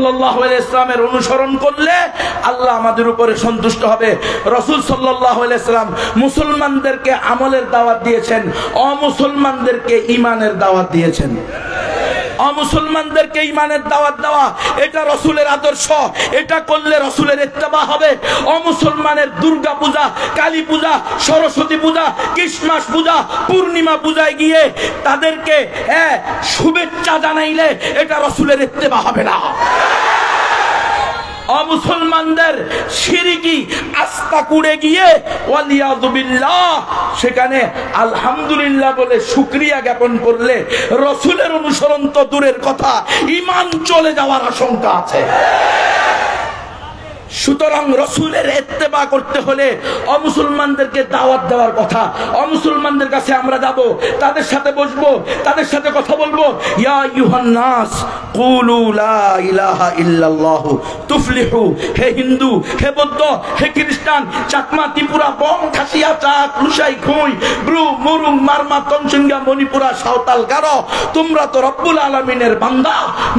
সাল্লাল্লাহু আলাইহি সাল্লামের অনুসরণ করলে আল্লাহ আমাদের উপরে সন্তুষ্ট হবে। রাসূল সাল্লাল্লাহু আলাইহি সাল্লাম মুসলমানদেরকে আমলের দাওয়াত দিয়েছেন, অমুসলমানদেরকে ঈমানের দাওয়াত দিয়েছেন। অমুসলমানদেরকে ঈমানের দাওয়াত দেওয়া এটা রাসূলের আদর্শ, এটা করলে রাসূলের ইত্তেবা হবে। অমুসলমানের দুর্গা পূজা, কালী পূজা, সরস্বতী পূজা, ক্রিসমাস পূজা, পূর্ণিমা পূজায় গিয়ে তাদেরকে শুভেচ্ছা জানাইলে এটা রাসূলের ইত্তেবা হবে না। অমুসলমানদের শিরকি আস্থা কুড়ে গিয়ে ওয়ালিয়াযু বিল্লাহ সেখানে আলহামদুলিল্লাহ বলে শুকরিয়া জ্ঞাপন করলে রাসূলের অনুসরণ তো দূরের কথা, ঈমান চলে যাওয়ার আশঙ্কা আছে। সুতরাং রাসূলের ইত্তেবা করতে হলে অমুসলমানদেরকে দাওয়াত দেওয়ার কথা। অমুসলমানদের কাছে আমরা যাব, তাদের সাথে বসবো, তাদের সাথে কথা বলবো। ইয়া আইয়ুহান নাস কুলু লা ইলাহা ইল্লাল্লাহ তুফলিহু। হে হিন্দু, হে বৌদ্ধ, হে খ্রিস্টান, চাকমা, ত্রিপুরা, বং, খাসিয়া, চাক, লুসাই, খুই, ব্রু, মুরুং, মারমা, তনসিংহা, মণিপুরা, সাঁওতাল, গারো, তোমরা তো রব্বুল আলামিনের বান্দা,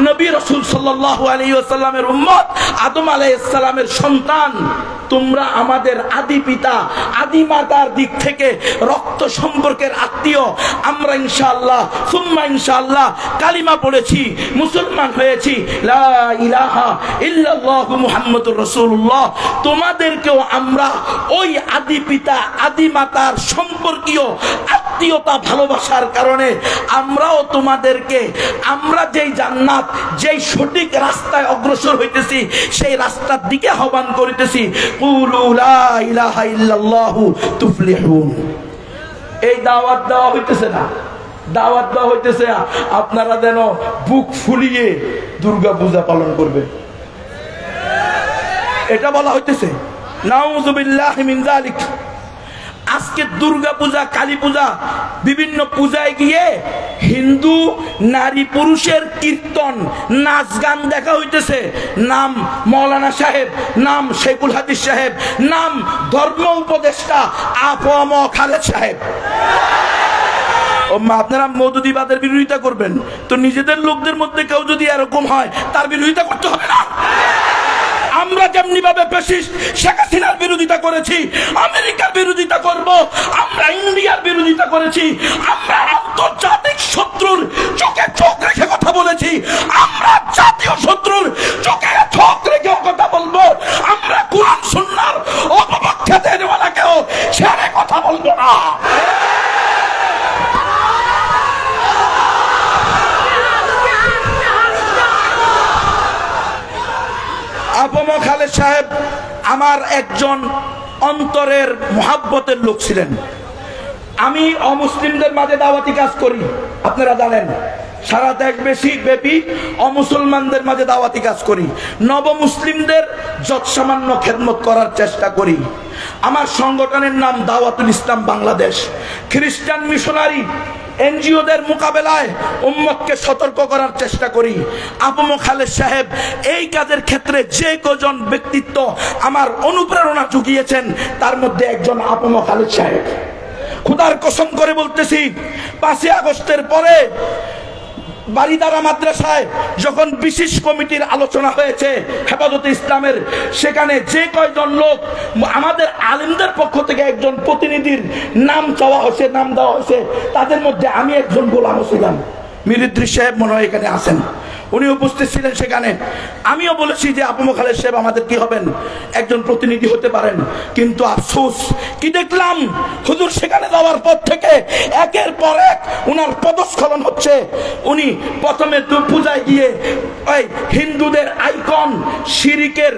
নবী রাসূল সাল্লাল্লাহু আলাইহি ওয়াসাল্লামের উম্মত, আদম আলাইহিস সালামের সন্তান। তোমরা আমাদের আদি পিতা, আদি মাতার দিক থেকে রক্ত সম্পর্কের আত্মীয়। আমরা ইনশাআল্লাহ সুম্মা ইনশাআল্লাহ কালিমা পড়েছি, মুসলমান হয়েছি, লা ইলাহা ইল্লাল্লাহ মুহাম্মাদুর রাসূলুল্লাহ। তোমাদেরকেও আমরা ওই আদি পিতা, আদি মাতার সম্পর্কীয় আত্মীয়তা ভালোবাসার কারণে আমরাও তোমাদেরকে, আমরা যেই জান্নাত, যেই সঠিক রাস্তায় অগ্রসর হইতেছি সেই রাস্তার দিকে আহ্বান করিতেছি। কুলু লা ইলাহা ইল্লাল্লাহ তুফলিহুন। এই দাওয়াত দেওয়া হইতেছে না, দাওয়াত দেওয়া হইতেছে আপনারা যেন বুক ফুলিয়ে দুর্গা পূজা পালন করবে, এটা বলা হইতেছে। নাউযু বিল্লাহি মিন যালিক। আজকে দুর্গা পূজা, কালী পূজা, বিভিন্ন পূজায় গিয়ে হিন্দু নারী পুরুষের কীর্তন, নাচ গান দেখা হইতেছে। নাম মৌলানা সাহেব, নাম শেখুল হাদিস সাহেব, নাম ধর্ম উপদেষ্টা আফম খালেদ সাহেব। আপনারা মওদুদিবাদের বিরোধিতা করবেন তো নিজেদের লোকদের মধ্যে কেউ যদি এরকম হয় তার বিরোধিতা করতে হবে না। আমরা যেমনি ভাবে ফ্যাসিস্ট শেখ হাসিনার বিরোধিতা করেছি, আমেরিকার বিরোধিতা করব। আমরা ইন্ডিয়ার বিরোধিতা করেছি, আমরা আন্তর্জাতিক শত্রুর চোখে চোখ রেখে কথা বলেছি, আমরা জাতীয় শত্রুর চোখে চোখ রেখে কথা বলবো। আমরা কুরআন সুন্নাহর অপপক্ষে দেওয়ালাকেও ছেড়ে কথা বলবো না। আফম খালেদ সাহেব আমার একজন অন্তরের মোহাব্বতের লোক ছিলেন। আমি অমুসলিমদের মাঝে দাওয়াতি কাজ করি, আপনারা জানেন। সারা দেশ ব্যাপী অমুসলমানদের মাঝে দাওয়াতি কাজ করি, নবমুসলিমদের যত সামান্য খেদমত করার চেষ্টা করি। আমার সংগঠনের নাম দাওয়াতুল ইসলাম বাংলাদেশ। খ্রিস্টান মিশনারি এনজিওদের মোকাবেলায় উম্মতকে সতর্ক করার চেষ্টা করি। আফম খালেদ সাহেব এই কাজের ক্ষেত্রে যে কজন ব্যক্তিত্ব আমার অনুপ্রেরণা জুগিয়েছেন তার মধ্যে একজন আফম খালেদ সাহেব। খোদার কসম করে বলতেছি, 5ই আগস্টের পরে বারিদারা মাদ্রাসায় যখন বিশেষ কমিটির আলোচনা হয়েছে হেফাজতে ইসলামের, সেখানে যে কয়জন লোক আমাদের আলেমদের পক্ষ থেকে একজন প্রতিনিধির নাম চাওয়া হয়েছে, নাম দেওয়া হয়েছে, তাদের মধ্যে আমি একজন গোলাম ছিলাম। মিরিদ্রি সাহেব মনে হয় এখানে আছেন, উনি উপস্থিত ছিলেন সেখানে। আমিও বলেছি যে আফম খালেদ সাহেব আমাদের কি হবেন, একজন প্রতিনিধি হতে পারেন। কিন্তু আফসোস কি দেখলাম, হুজুর সেখানে যাওয়ার পর থেকে একের পর এক উনার পদস্খলন হচ্ছে। উনি প্রথমে পূজায় গিয়ে ওই হিন্দুদের আইকন শিরিকের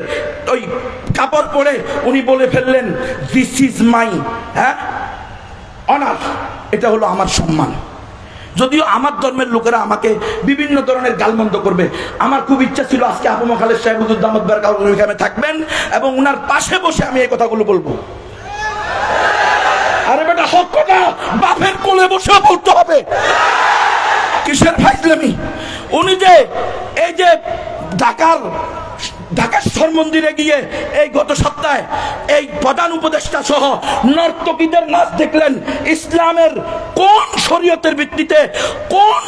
ওই কাপড় পরে উনি বলে ফেললেন, দিস ইজ মাই অনার, এটা হলো আমার সম্মান। যদিও আমার ধর্মের লোকেরা আমাকে বিভিন্ন ধরনের গালমন্দ করবে, আমার খুব ইচ্ছা ছিল আজকে আফম খালেদ সাহেব হুজুর দামাত বারকাতুহু এখানে থাকবেন এবং উনার পাশে বসে আমি এই কথাগুলো বলবো। আরে বেটা, হক কথা বাপের কোলে বসে বলতে হবে, কিসের ফাইজলামি। উনি যে এই যে ঢাকার ঢাকেশ্বর মন্দিরে গিয়ে এই গত সপ্তাহে এই প্রধান উপদেষ্টা সহ নর্তকীদের নাচ দেখলেন। ইসলামের কোন শরীয়তের ভিত্তিতে, কোন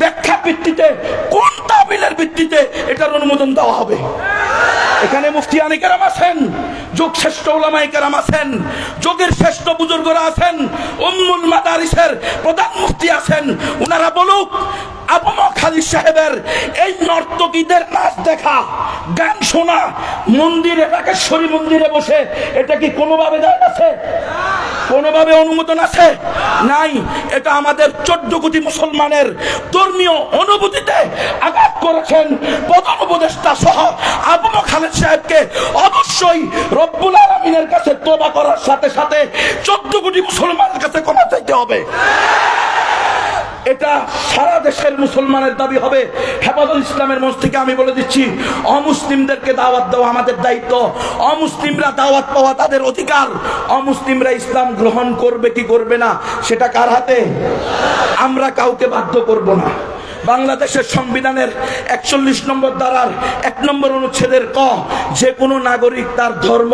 ব্যাখ্যা ভিত্তিতে, কোন তাবিলের ভিত্তিতে এটার অনুমোদন দেওয়া হবে? এখানে মুফতি আলী কেরাম আছেন, যুগ শ্রেষ্ঠ উলামায়ে কেরাম আছেন, যুগের শ্রেষ্ঠ বুজুর্গরা আছেন, উম্মুল মাদারিসের প্রধান মুফতি আছেন। ওনারা বলুক, আবু খালিদ সাহেবের এই নর্তকীদের নাচ দেখা, গান শোনা মন্দিরে, ঢাকেশ্বরী মন্দিরে বসে, এটা কি কোনোভাবে জায়েজ আছে? কোনোভাবে অনুমোদন আছে? নাই। এটা আমাদের 14 কোটি মুসলমানের ধর্মীয় অনুভূতিতে আঘাত করেছেন প্রধান উপদেষ্টা সহ আবু খালিদ সাহেবকে অবশ্যই রব্বুল আলামিনের কাছে তওবা করার সাথে সাথে 14 কোটি মুসলমানের কাছে ক্ষমা চাইতে হবে। এটা সারা দেশের মুসলমানের দাবি হবে। হেফাজতুল ইসলামের মঞ্চ থেকে আমি বলে দিচ্ছি, অমুসলিমদেরকে দাওয়াত দেওয়া আমাদের দায়িত্ব। অমুসলিমরা দাওয়াত পাওয়া তাদের অধিকার। অমুসলিমরা ইসলাম গ্রহণ করবে কি করবে না সেটা কার হাতে? আমরা কাউকে বাধ্য করব না। বাংলাদেশের সংবিধানের 41 নম্বর ধারার 1 নম্বর অনুচ্ছেদের ক, যে কোনো নাগরিক তার ধর্ম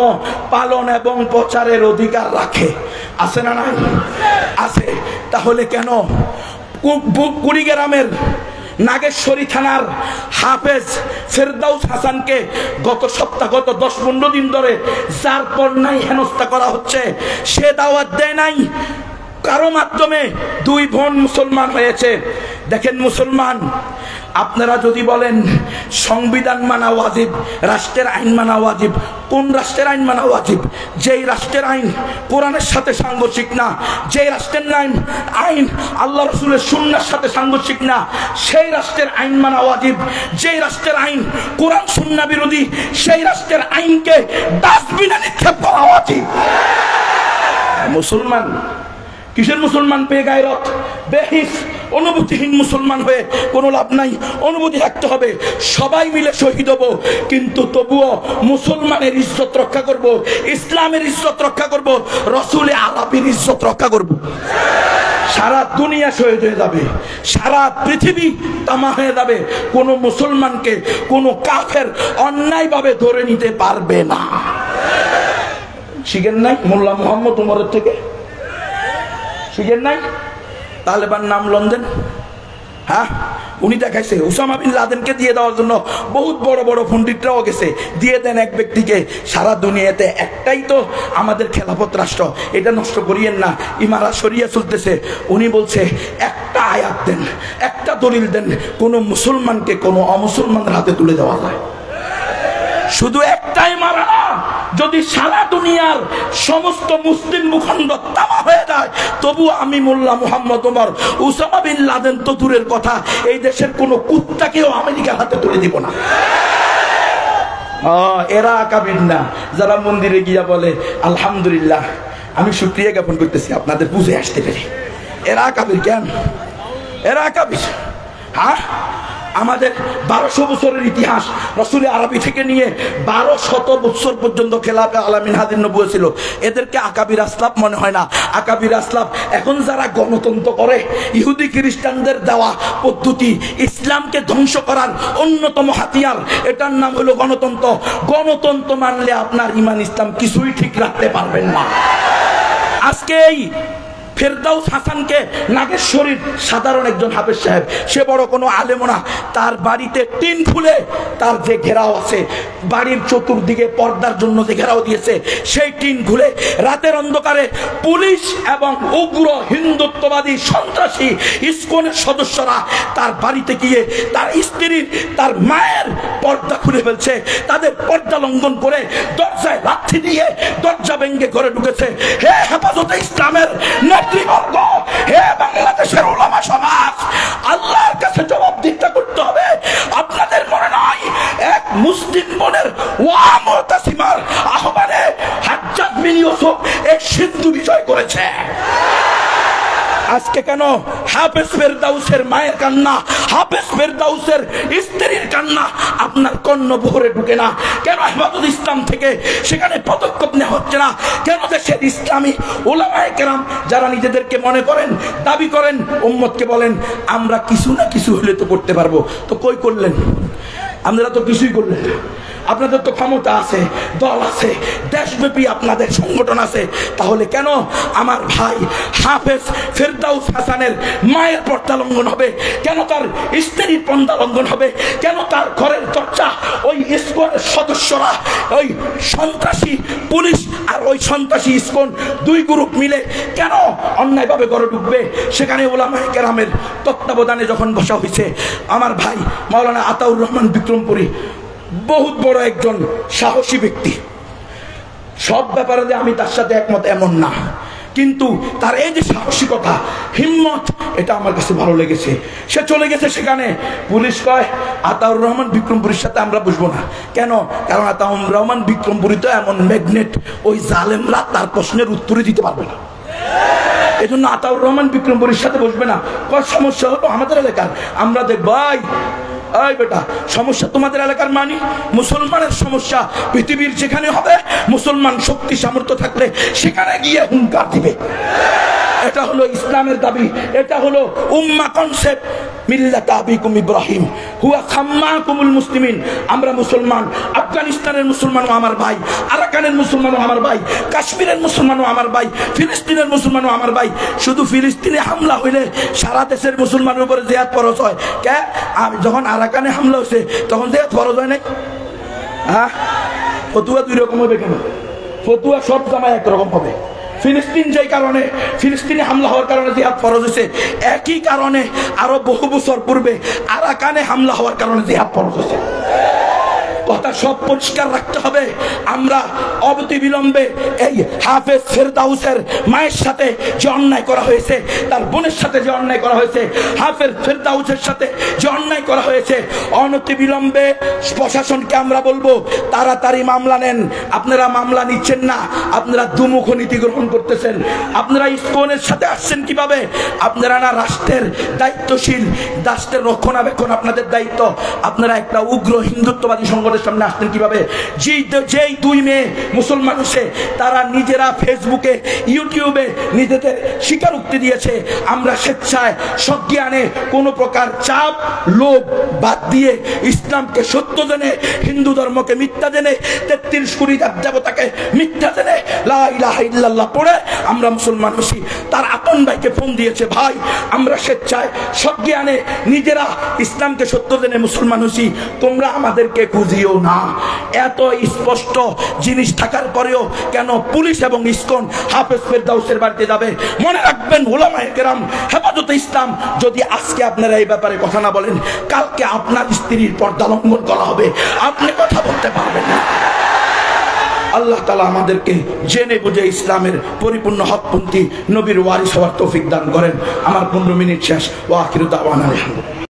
পালন এবং প্রচারের অধিকার রাখে। আছে না নাই? আছে। তাহলে কেন কুড়িগ্রামের নাগেশ্বরী থানার হাফেজ ফেরদাউস হাসানকে গত 10-15 দিন ধরে যার পর নাই হেনস্থা করা হচ্ছে? সে দাওয়াত দেয় নাই, কারো মাধ্যমে 2 বোন মুসলমান হয়েছে। দেখেন মুসলমান, আপনারা যদি বলেন সংবিধান মানা ওয়াজিব, রাষ্ট্রের আইন মানা ওয়াজিব, কোন রাষ্ট্রের আইন মানা ওয়াজিব? যেই রাষ্ট্রের আইন কোরআনের সাথে সাংঘর্ষিক না, যেই রাষ্ট্রের আইন আল্লাহ রসুলের সুন্নাহর সাথে সাংঘর্ষিক না, সেই রাষ্ট্রের আইন মানা ওয়াজিব। যেই রাষ্ট্রের আইন কোরআন সুন্নাহ বিরোধী, সেই রাষ্ট্রের আইনকে ডাস্টবিনে নিক্ষেপ করা ওয়াজিব। মুসলমান কিসের মুসলমান? বেগায়রত, বেহিস, অনুভূতিহীন মুসলমান হয়ে কোনো লাভ নাই। অনুভূতি থাকতে হবে। সবাই মিলে শহীদ হব, কিন্তু তবুও মুসলমানের ইজ্জত রক্ষা করব, ইসলামের ইজ্জত রক্ষা করব, রসুলে আরবির ইজ্জত রক্ষা করব। সারা দুনিয়া শহীদ হয়ে যাবে, সারা পৃথিবী তামা হয়ে যাবে, কোনো মুসলমানকে কোনো কাফের অন্যায়ভাবে ধরে নিতে পারবে না। শিখেন নাই মোল্লা মুহাম্মদ উমরের থেকে? শিখেন নাই? তালেবান নাম লন্ডন, হ্যাঁ, উনি দেখাইছে ওসামা বিন লাদেনকে দিয়ে দেওয়ার জন্য বহুত বড় বড় পণ্ডিতরাও গেছে, দিয়ে দেন এক ব্যক্তিকে। সারা দুনিয়াতে একটাই তো আমাদের খেলাফত রাষ্ট্র, এটা নষ্ট করিয়েন না, ইমারা শরিয়া চলতেছে। উনি বলছে একটা আয়াত দেন, একটা দলিল দেন, কোনো মুসলমানকে কোনো অমুসলমানের হাতে তুলে দেওয়া যায়। শুধু একটাই মারা না, যদি সারা দুনিয়ার সমস্ত মুসলিম ভূখণ্ড তামা হয়ে যায়, তবু আমি Mullah Mohammed Omar, Osama bin Laden তো দূরের কথা, এই দেশের কোনো কুত্তাকেও আমেরিকার হাতে তুলে দিব না। এরা আকাবির না, যারা মন্দিরে গিয়া বলে আলহামদুলিল্লাহ, আমি শুকরিয়া জ্ঞাপন করতেছি আপনাদের বুঝে আসতে পেরে। এরা আকাবির কেন? এরা আকাবির। হ্যাঁ, আমাদের 1200 বছরের ইতিহাস, রসুল আরবি থেকে নিয়ে 1200 বছর পর্যন্ত খেলাফে আলামিন হাদির নবুয়ত ছিল। এদেরকে আকাবির আসলাফ মনে হয় না। আকাবির আসলাফ এখন যারা গণতন্ত্র করে, ইহুদি খ্রিস্টানদের দেওয়া পদ্ধতি, ইসলামকে ধ্বংস করার অন্যতম হাতিয়ার, এটার নাম হলো গণতন্ত্র। গণতন্ত্র মানলে আপনার ইমান ইসলাম কিছুই ঠিক রাখতে পারবেন না। আজকে এই ফেরদাউস হাসানকে নাগেশ্বরীর সাধারণ একজন হাফেজ সাহেব, সে বড় কোনো আলেমও না, তার বাড়িতে টিন খুলে তার যে ঘেরাও আছে, বাড়ির চতুর্দিকে পর্দার জন্য যে ঘেরাও দিয়েছে, সেই টিন খুলে রাতের অন্ধকারে পুলিশ এবং উগ্র হিন্দুত্ববাদী সন্ত্রাসী ইসকনের সদস্যরা তার বাড়িতে গিয়ে তার স্ত্রীর, তার মায়ের পর্দা খুলে ফেলছে। তাদের পর্দা লঙ্ঘন করে দরজায় লাথি দিয়ে দরজা ভেঙে ঘরে ঢুকেছে। হে হেফাজতে ইসলামের নেতৃবর্গ, হে বাংলাদেশের উলামা সমাজ, আল্লাহর কাছে জবাবদিহিতা করতে হবে। আপনাদের মনে নাই এক মুসলিম বোনের ওয়া মুতাসিমার আহ্বানে হাজ্জাজ বিন ইউসুফ এক সিন্ধু বিষয় করেছে? আজকে কেন হাফেজ ফেরদাউসের মায়ের কান্না, হাফেজ ফেরদাউসের স্ত্রীর কান্না আপনার কর্ণবহরে ঢুকে না? কেন হেফাজত ইসলাম থেকে সেখানে পদক্ষেপ নেওয়া হচ্ছে না? কেন দেশের ইসলামী উলামায়ে কেরাম যারা নিজেদেরকে মনে করেন, দাবি করেন, উম্মতকে বলেন আমরা কিছু না কিছু হলে তো করতে পারবো, তো কই করলেন? আপনারা তো কিছুই করলেন না। আপনাদের তো ক্ষমতা আছে, দল আছে, দেশব্যাপী আপনাদের সংগঠন আছে, তাহলে কেন আমার ভাই হাফেজ ফেরদাউস হাসানের মায়ের পর্দা লঙ্ঘন হবে? কেন তার স্ত্রীর পর্দা লঙ্ঘন হবে? কেন তার ঘরের দরজা ওই ইসকনের সদস্যরা, ওই সন্ত্রাসী পুলিশ আর ওই সন্ত্রাসী ইসকন দুই গ্রুপ মিলে কেন অন্যায়ভাবে ঘরে ঢুকবে? সেখানে উলামায়ে কেরামের তত্ত্বাবধানে যখন বসা হয়েছে, আমার ভাই মাওলানা আতাউর রহমান বিক্রমপুরী বহুত বড় একজন সাহসী ব্যক্তি, সব ব্যাপারে যে আমি তার সাথে একমত এমন না, কিন্তু তার এই যে সাহসিকতা, হিম্মত, এটা আমার কাছে ভালো লেগেছে। সে চলে গেছে সেখানে, পুলিশ কয় আতাউর রহমান বিক্রমপুরীর সাথে আমরা বসবো না। কেন? কারণ আতাউর রহমান বিক্রমপুরী তো এমন ম্যাগনেট, ওই জালেমরা তার প্রশ্নের উত্তরই দিতে পারবে না, এই জন্য আতাউর রহমান বিক্রমপুরীর সাথে বসবে না। কয় সমস্যা হলো আমাদের এলাকার, আমরা দেখব এই বেটা সমস্যা তোমাদের এলাকার মানি, মুসলমানের সমস্যা পৃথিবীর যেখানে হবে, মুসলমান শক্তি সামর্থ্য থাকলে সেখানে গিয়ে হুঙ্কার দিবে। এটা হলো ইসলামের দাবি, এটা হলো উম্মাহ কনসেপ্ট। মিল্লাত আবিকুম ইব্রাহিম হুয়া সাম্মাকুমুল মুসলিমিন। আমরা মুসলমান, আফগানিস্তানের মুসলমানও আমার ভাই, আরাকানের মুসলমানও আমার ভাই, কাশ্মীরের মুসলমানও আমার ভাই, ফিলিস্তিনের মুসলমানও আমার ভাই। শুধু ফিলিস্তিনে হামলা হইলে সারা দেশের মুসলমানের উপরে জিহাদ ফরজ হয়। কে? যখন আরাকানে হামলা হয়েছে তখন জিহাদ ফরজ হয় নাই? হ্যাঁ, ফতুয়া দুই রকম হবে কেন? ফতুয়া সব জামায় একরকম হবে। ফিলিস্তিন যেই কারণে, ফিলিস্তিনে হামলা হওয়ার কারণে জিহাদ ফরজ হয়েছে, একই কারণে আরো বহু বছর পূর্বে আরাকানে হামলা হওয়ার কারণে জিহাদ ফরজ হয়েছে। কথা সব পরিষ্কার রাখতে হবে। আমরা অবিলম্বে এই হাফেজ ফেরদাউসের মায়ের সাথে যে অন্যায় করা হয়েছে, তার বোনের সাথে যে অন্যায় করা হয়েছে, হাফেজ ফেরদাউসের সাথে যে অন্যায় করা হয়েছে, অনতিবিলম্বে প্রশাসনকে আমরা বলবো তাড়াতাড়ি মামলা নেন। আপনারা মামলা নিচ্ছেন না, আপনারা দুমুখ নীতি গ্রহণ করতেছেন। আপনারা ইসকনের সাথে আসছেন কিভাবে? আপনারা না রাষ্ট্রের দায়িত্বশীল, রাষ্ট্রের রক্ষণাবেক্ষণ আপনাদের দায়িত্ব। আপনারা একটা উগ্র হিন্দুত্ববাদী সংগঠন সামনে আসতেন কিভাবে? যেই দুই মেয়ে মুসলমান হয়েছে, তারা নিজেরা ফেসবুকে ইউটিউবে নিজেদের স্বীকারোক্তি দিয়েছে, আমরা স্বেচ্ছায় সজ্ঞানে কোনো প্রকার চাপ লোভ বাদ দিয়ে ইসলামকে সত্য জেনে, হিন্দু ধর্মকে মিথ্যা জেনে, 33 কোটি দেবতাকে মিথ্যা জেনে লা ইলাহা ইল্লাল্লাহ পড়ে আমরা মুসলমান হয়েছি। তার আপন ভাইকে ফোন দিয়েছে, ভাই আমরা স্বেচ্ছায় সজ্ঞানে নিজেরা ইসলামকে সত্য জেনে মুসলমান হয়েছি, তোমরা আমাদেরকে খুঁজিও না। এত স্পষ্ট জিনিস থাকার পরেও কেন পুলিশ এবং ইসকন হাফেজ ফেরদাউসের বাড়িতে যাবে? মনে রাখবেন উলামায়ে কেরাম, হেফাজতে ইসলাম, যদি আজকে আপনারা এই ব্যাপারে কথা না বলেন, কালকে আপনার স্ত্রীর পর্দা লঙ্ঘন করা হবে, আপনি কথা বলতে পারবেন না। আল্লাহ তাআলা আমাদেরকে জেনে বুঝে ইসলামের পরিপূর্ণ হকপন্থী নবীর ওয়ারিস হওয়ার তৌফিক দান করেন। আমার 15 মিনিট শেষ। ওয়া আখিরু দাওয়ানা আলহামদুলিল্লাহ।